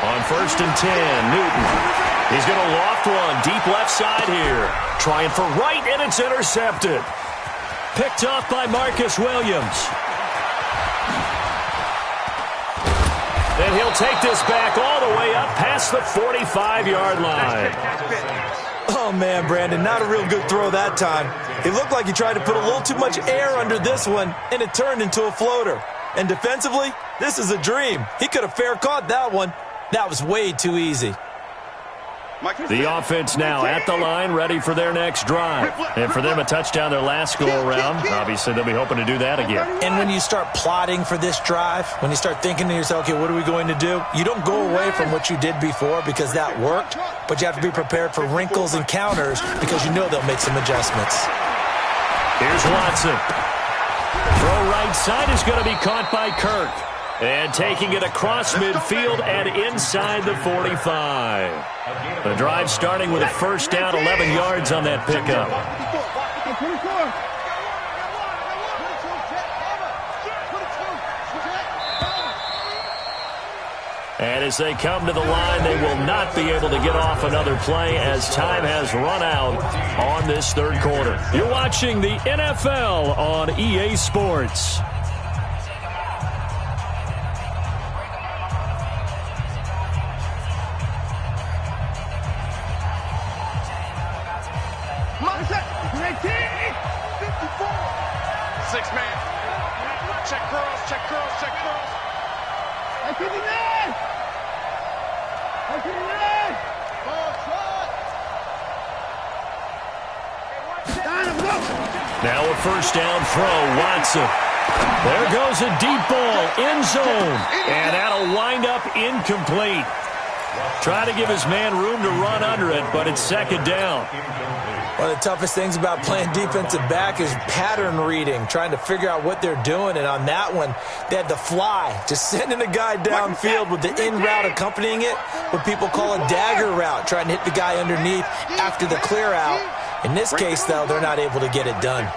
On 1st and 10, Newton. He's going to loft one deep left side here. Trying for right, and it's intercepted. Picked off by Marcus Williams. And he'll take this back all the way up past the 45-yard line. Oh, man, Brandon, not a real good throw that time. It looked like he tried to put a little too much air under this one, and it turned into a floater. And defensively, this is a dream. He could have fair caught that one. That was way too easy. The offense now at the line, ready for their next drive. And for them, a touchdown their last go-around. Obviously, they'll be hoping to do that again. And when you start plotting for this drive, when you start thinking to yourself, okay, what are we going to do? You don't go away from what you did before because that worked, but you have to be prepared for wrinkles and counters because you know they'll make some adjustments. Here's Watson. Throw right side is going to be caught by Kirk. And taking it across midfield and inside the 45. The drive starting with a 1st down, 11 yards on that pickup. And as they come to the line, they will not be able to get off another play as time has run out on this 3rd quarter. You're watching the NFL on EA Sports. Now a 1st down throw, Watson. There goes a deep ball, end zone, and that'll wind up incomplete. Try to give his man room to run under it, but it's 2nd down. One of the toughest things about playing defensive back is pattern reading, trying to figure out what they're doing. And on that one, they had to fly, just sending a guy downfield with the in route accompanying it, what people call a dagger route, trying to hit the guy underneath after the clear out. In this case, though, they're not able to get it done.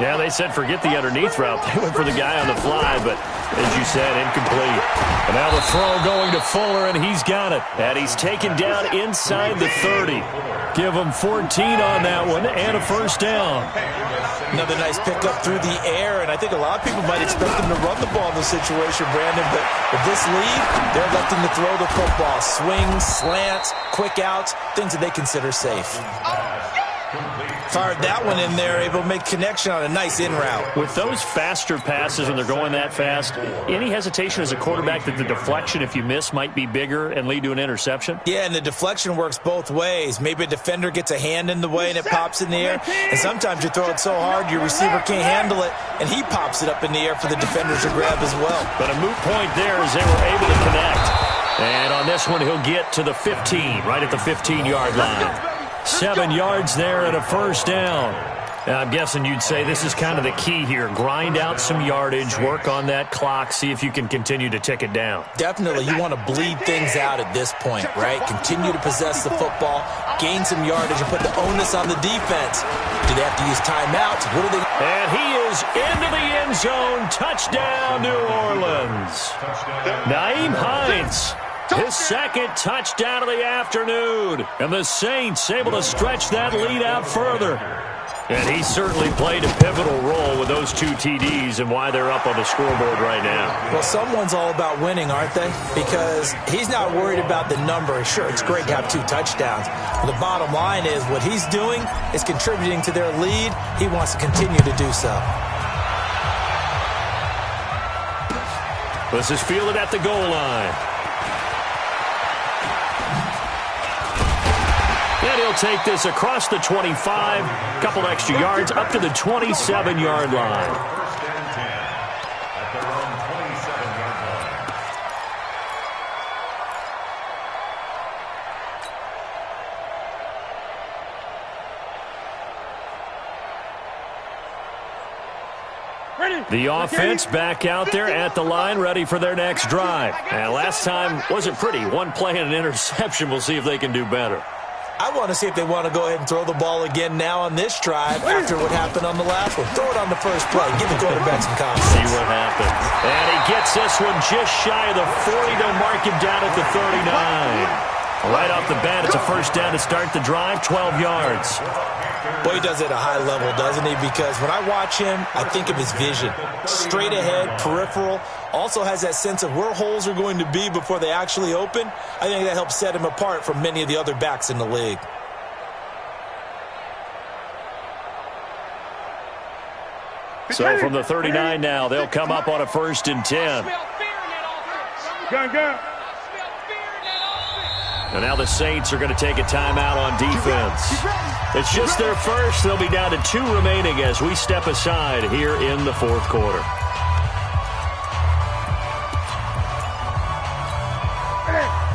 Yeah, they said forget the underneath route. They went for the guy on the fly, but as you said, incomplete. And now the throw going to Fuller, and he's got it. And he's taken down inside the 30. Give him 14 on that one and a 1st down. Another nice pickup through the air, and I think a lot of people might expect them to run the ball in this situation, Brandon, but with this lead, they're electing to throw the football. Swings, slants, quick outs, things that they consider safe. Fired that one in there, able to make connection on a nice in route. With those faster passes when they're going that fast, any hesitation as a quarterback that the deflection, if you miss, might be bigger and lead to an interception? Yeah, and the deflection works both ways. Maybe a defender gets a hand in the way and it pops in the air, and sometimes you throw it so hard your receiver can't handle it, and he pops it up in the air for the defenders to grab as well. But a moot point there as they were able to connect. And on this one, he'll get to the 15, right at the 15-yard line. 7 yards there and a 1st down. Now, I'm guessing you'd say this is kind of the key here. Grind out some yardage, work on that clock, see if you can continue to tick it down. Definitely. You want to bleed things out at this point, right? Continue to possess the football, gain some yardage, and put the onus on the defense. Do they have to use timeouts? What do they... And he is into the end zone. Touchdown, New Orleans. Nyheim Hines. His 2nd touchdown of the afternoon. And the Saints able to stretch that lead out further. And he certainly played a pivotal role with those 2 TDs and why they're up on the scoreboard right now. Well, someone's all about winning, aren't they? Because he's not worried about the number. Sure, it's great to have 2 touchdowns. But the bottom line is what he's doing is contributing to their lead. He wants to continue to do so. This is fielded at the goal line. And he'll take this across the 25, couple extra yards up to the 27-yard line. First and 10 at their own 27-yard line. The offense back out there at the line, ready for their next drive. And last time wasn't pretty. One play and an interception. We'll see if they can do better. I want to see if they want to go ahead and throw the ball again now on this drive after what happened on the last one. Throw it on the first play. Give the quarterback some confidence. See what happens. And he gets this one just shy of the 40. They'll mark him down at the 39. Right off the bat, it's a first down to start the drive, 12 yards. Boy, he does it at a high level, doesn't he? Because when I watch him, I think of his vision. Straight ahead, peripheral. Also has that sense of where holes are going to be before they actually open. I think that helps set him apart from many of the other backs in the league. So from the 39 now, they'll come up on a 1st and 10. Go. And now the Saints are going to take a timeout on defense. It's just their first. They'll be down to 2 remaining as we step aside here in the 4th quarter.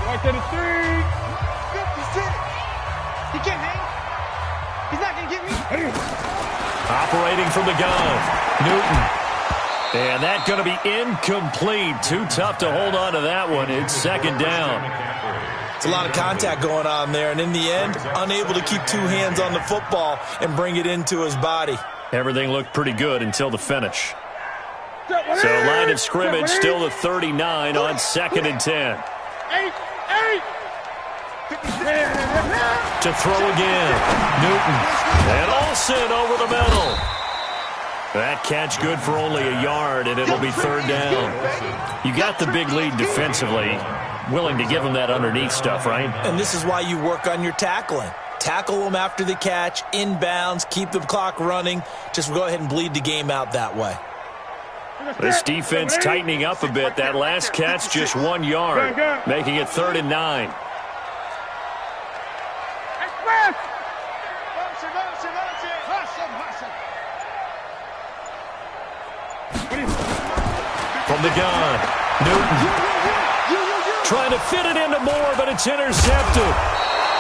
Right to the 3. He can't hang. He's not going to get me. Operating from the gun, Newton. And that's going to be incomplete. Too tough to hold on to that one. It's 2nd down. It's a lot of contact going on there, and in the end, unable to keep 2 hands on the football and bring it into his body. Everything looked pretty good until the finish. So line of scrimmage still the 39 on 2nd and 10. To throw again, Newton. And Olsen over the middle. That catch good for only a yard, and it'll be 3rd down. You got the big lead defensively. Willing to give them that underneath stuff, right? And this is why you work on your tackling. Tackle them after the catch, inbounds, keep the clock running. Just go ahead and bleed the game out that way. This defense tightening up a bit. That last catch just 1 yard, making it 3rd and 9. From the gun, Newton. Trying to fit it into Moore, but it's intercepted.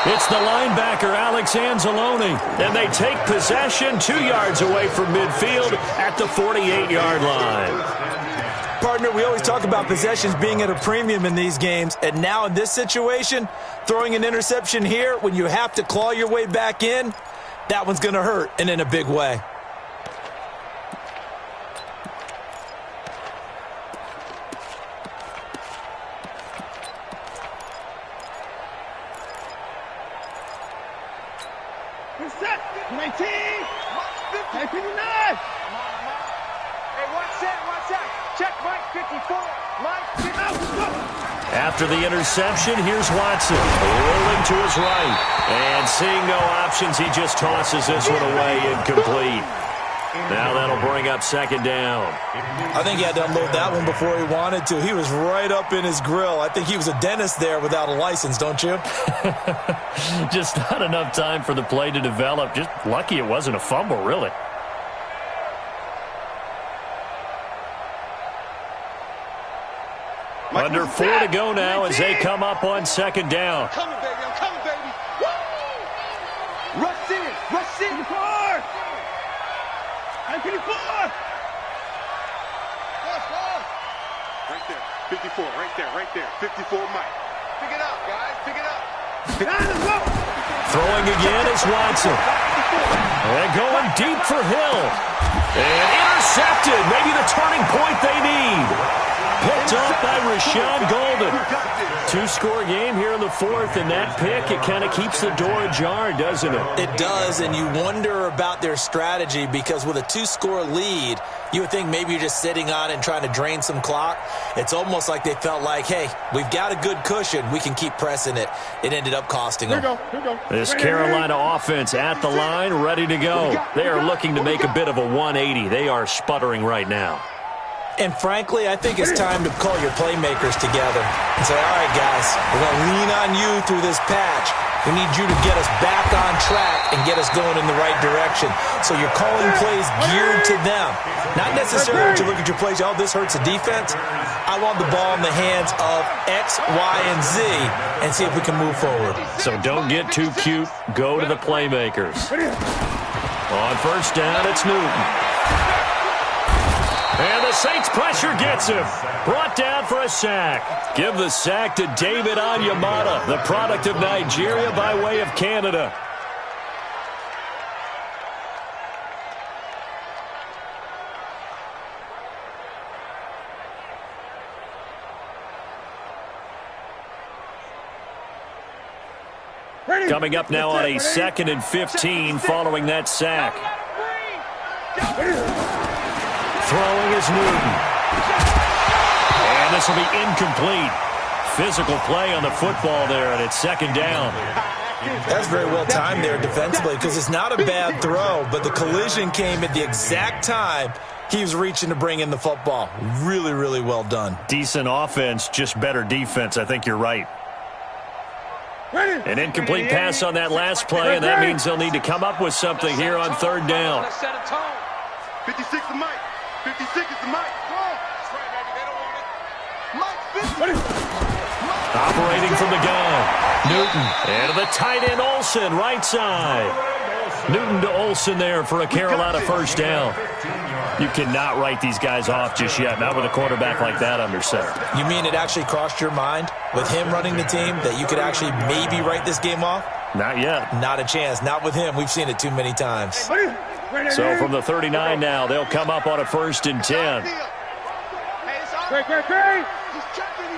It's the linebacker, Alex Anzalone. And they take possession 2 yards away from midfield at the 48-yard line. Partner, we always talk about possessions being at a premium in these games. And now in this situation, throwing an interception here when you have to claw your way back in, that one's going to hurt, and in a big way. After the interception, here's Watson, rolling to his right. And seeing no options, he just tosses this one away, incomplete. Now that'll bring up 2nd down. I think he had to unload that one before he wanted to. He was right up in his grill. I think he was a dentist there without a license, don't you? Just not enough time for the play to develop. Just lucky it wasn't a fumble, really. Under 4 to go now as they come up on 2nd down. I'm coming, baby. Woo! Rush in. 54. 54. Right there. 54, right there. 54, Mike. Pick it up, guys. Pick it up. Throwing again is Watson. And going deep for Hill. And intercepted. Maybe the turning point they need. Picked up by Deshaun Golden. Two-score game here in the fourth, and that pick, it kind of keeps the door ajar, doesn't it? It does, and you wonder about their strategy because with a two-score lead, you would think maybe you're just sitting on it and trying to drain some clock. It's almost like they felt like, hey, we've got a good cushion. We can keep pressing it. It ended up costing them. Here we go. This Carolina offense at the line, ready to go. They are looking to make a bit of a 180. They are sputtering right now. And frankly, I think it's time to call your playmakers together and say, all right, guys, we're going to lean on you through this patch. We need you to get us back on track and get us going in the right direction. So you're calling plays geared to them. Not necessarily that you look at your plays, oh, this hurts the defense. I want the ball in the hands of X, Y, and Z and see if we can move forward. So don't get too cute. Go to the playmakers. On first down, it's Newton. And the Saints pressure gets him. Brought down for a sack. Give the sack to David Onyemata, the product of Nigeria by way of Canada. Coming up now on a 2nd and 15 following that sack. Throwing is Newton. And this will be incomplete. Physical play on the football there, and it's 2nd down. That's very well timed there defensively because it's not a bad throw, but the collision came at the exact time he was reaching to bring in the football. Really, really well done. Decent offense, just better defense. I think you're right. An incomplete pass on that last play, and that means they'll need to come up with something here on 3rd down. 56 to Mike. 56 is the Mike. That's right, baby. They don't want it. Mike 50. Operating from the gun. Newton. And to the tight end, Olsen, right side. Newton to Olsen there for a Carolina first down. You cannot write these guys off just yet, not with a quarterback like that under center. You mean it actually crossed your mind with him running the team that you could actually maybe write this game off? Not yet. Not a chance. Not with him. We've seen it too many times. So from the 39 now, they'll come up on a 1st and 10. He's checking.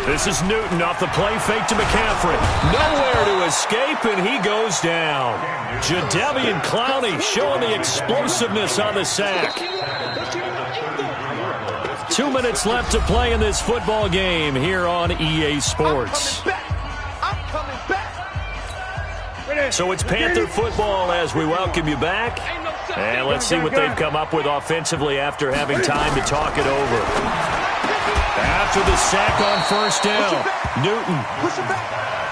This is Newton off the play fake to McCaffrey. Nowhere to escape, and he goes down. Jadeveon Clowney showing the explosiveness on the sack. 2 minutes left to play in this football game here on EA Sports. So it's Panther football as we welcome you back. And let's see what they've come up with offensively after having time to talk it over. After the sack on first down, Newton.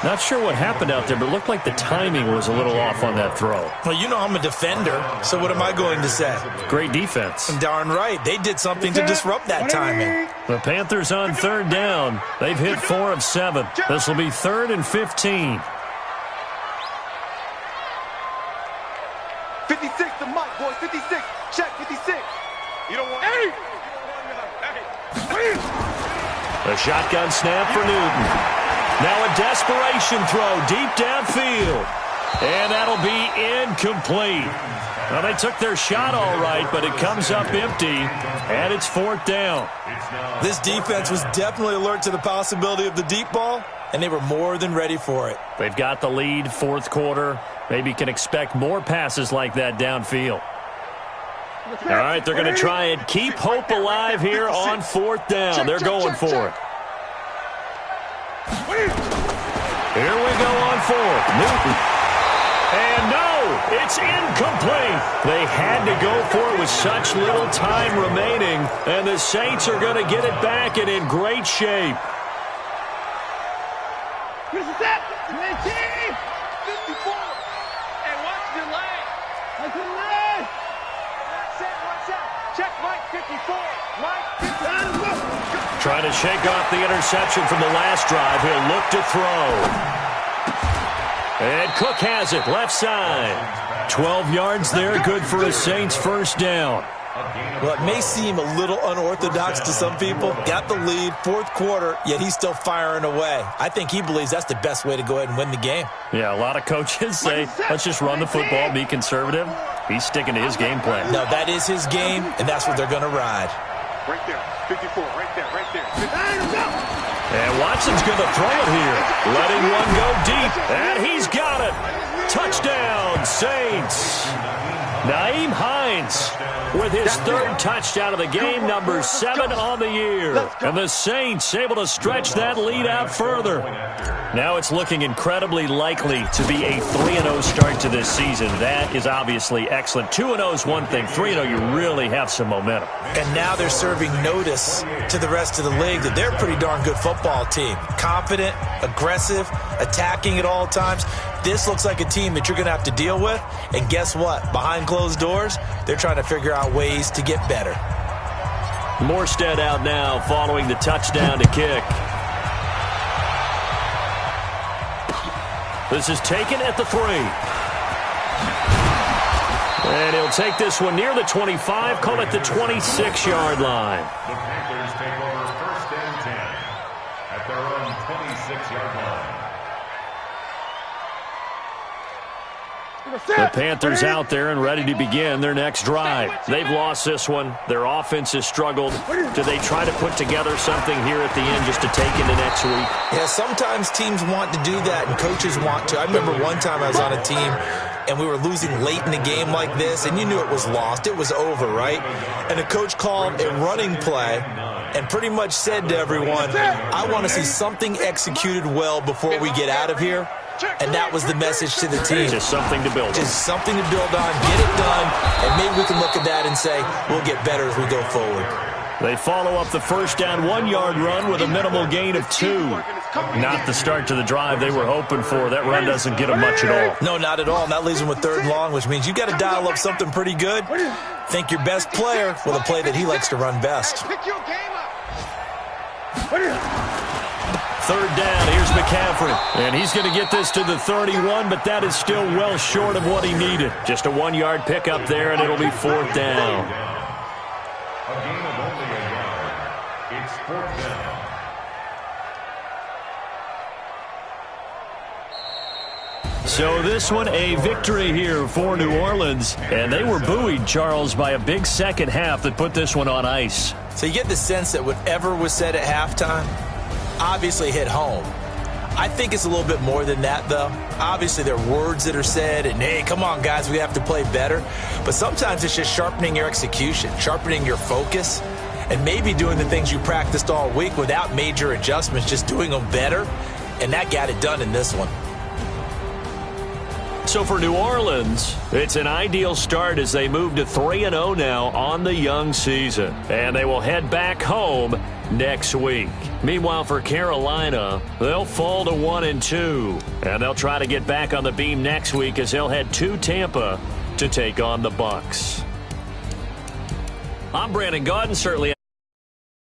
Not sure what happened out there, but it looked like the timing was a little off on that throw. Well, you know I'm a defender, so what am I going to say? Great defense. Darn right. They did something to disrupt that timing. The Panthers on 3rd down. They've hit 4 of 7. This will be 3rd and 15. 56 to Mike, boys. 56. Check, 56. You don't want it. A shotgun snap for Newton. Now a desperation throw deep downfield. And that'll be incomplete. Well, they took their shot all right, but it comes up empty, and it's 4th down. This defense was definitely alert to the possibility of the deep ball, and they were more than ready for it. They've got the lead, 4th quarter. Maybe can expect more passes like that downfield. All right, they're going to try and keep hope alive here on 4th down. They're going for it. Here we go on 4th. Newton. And no, it's incomplete. They had to go for it with such little time remaining, and the Saints are going to get it back and in great shape. 54. And watch the leg. Watch out. Check Mike 54. Mike 54. Trying to shake off the interception from the last drive. He'll look to throw. And Cook has it, left side. 12 yards there, good for a Saints first down. Well, it may seem a little unorthodox to some people. Got the lead, 4th quarter, yet he's still firing away. I think he believes that's the best way to go ahead and win the game. Yeah, a lot of coaches say, let's just run the football, be conservative. He's sticking to his game plan. No, that is his game, and that's what they're going to ride. Right there. 54. Right there. Right there. And Watson's going to throw it here. Letting one go deep. And he's got it. Touchdown, Saints. Nyheim Hines with his third touchdown of the game, number 7 on the year. And the Saints able to stretch that lead out further. Now it's looking incredibly likely to be a 3-0 start to this season. That is obviously excellent. 2-0 is one thing. 3-0, you really have some momentum. And now they're serving notice to the rest of the league that they're a pretty darn good football team. Confident, aggressive, attacking at all times. This looks like a team that you're going to have to deal with. And guess what? Behind closed doors, they're trying to figure out ways to get better. Morstead out now following the touchdown to kick. This is taken at the 3. And he'll take this one near the 25, call it the 26-yard line. The Panthers take over 1st and 10 at their own 26-yard line. The Panthers out there and ready to begin their next drive. They've lost this one. Their offense has struggled. Do they try to put together something here at the end just to take into next week? Yeah, sometimes teams want to do that and coaches want to. I remember one time I was on a team and we were losing late in a game like this, and you knew it was lost. It was over, right? And the coach called a running play and pretty much said to everyone, I want to see something executed well before we get out of here. And that was the message to the team. Just something to build on. Just something to build on, get it done, and maybe we can look at that and say, we'll get better as we go forward. They follow up the first down 1-yard run with a minimal gain of 2. Not the start to the drive they were hoping for. That run doesn't get them much at all. No, not at all. And that leaves them with 3rd and long, which means you've got to dial up something pretty good. Think your best player with a play that he likes to run best. Pick your game up. 3rd down, here's McCaffrey. And he's going to get this to the 31, but that is still well short of what he needed. Just a 1-yard pickup there, and it'll be 4th down. A gain of only a yard. It's 4th down. So this one, a victory here for New Orleans. And they were buoyed, Charles, by a big second half that put this one on ice. So you get the sense that whatever was said at halftime obviously hit home. I think it's a little bit more than that, though. Obviously, there are words that are said, and, hey, come on, guys, we have to play better. But sometimes it's just sharpening your execution, sharpening your focus, and maybe doing the things you practiced all week without major adjustments, just doing them better, and that got it done in this one. So for New Orleans, it's an ideal start as they move to 3-0 now on the young season. And they will head back home next week. Meanwhile, for Carolina, they'll fall to 1-2. And they'll try to get back on the beam next week as they'll head to Tampa to take on the Bucs. I'm Brandon Gaudin, certainly.